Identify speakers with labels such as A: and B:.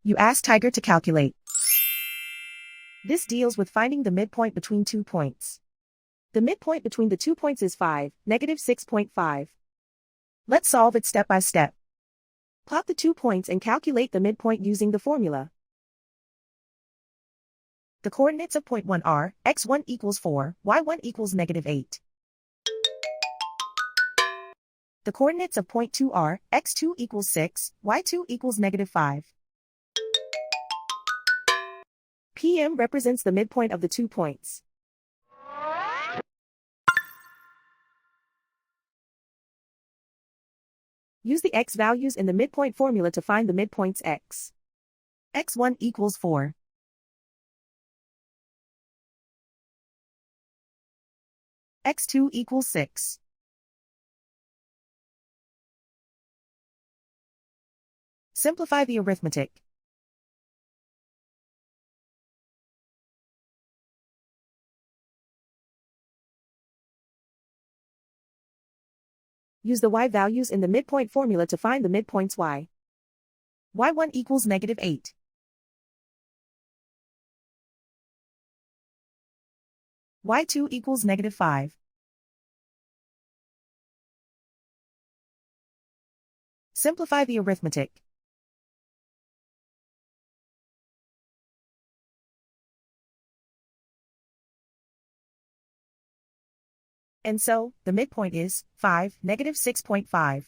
A: You ask Tiger to calculate. This deals with finding the midpoint between 2 points. The midpoint between the 2 points is 5, -6.5. Let's solve it step by step. Plot the 2 points and calculate the midpoint using the formula. The coordinates of point 1 are x1 equals 4, y1 equals -8. The coordinates of point 2 are x2 equals 6, y2 equals -5. PM represents the midpoint of the 2 points. Use the x values in the midpoint formula to find the midpoints x. x1 equals 4. x2 equals 6. Simplify the arithmetic. Use the y values in the midpoint formula to find the midpoints y. y1 equals -8. y2 equals -5. Simplify the arithmetic. And so, the midpoint is 5, -6.5.